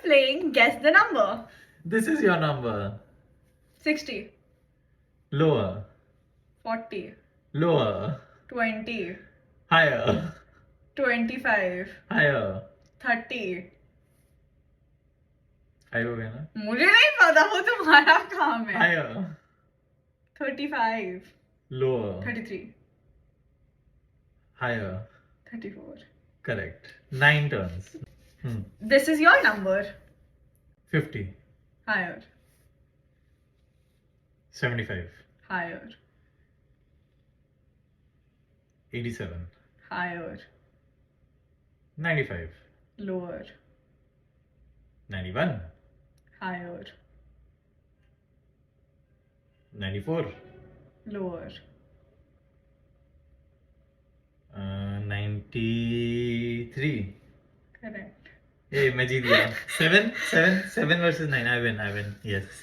playing Guess the Number. This is your number. 60, Lower. 40, Lower. 20, Higher. 25, Higher. 30. 5 हो गया ना? मुझे नहीं पता वो तुम्हारा काम है. Higher. 35, Lower. 33, Higher. 34. Correct. 9 turns. This is your number. 50. Higher, 75. higher, 87. higher, 95. lower, 91. higher, 94. lower. 93. Correct. Hey, मैं जीत गया. 7 versus 9. I win. Yes.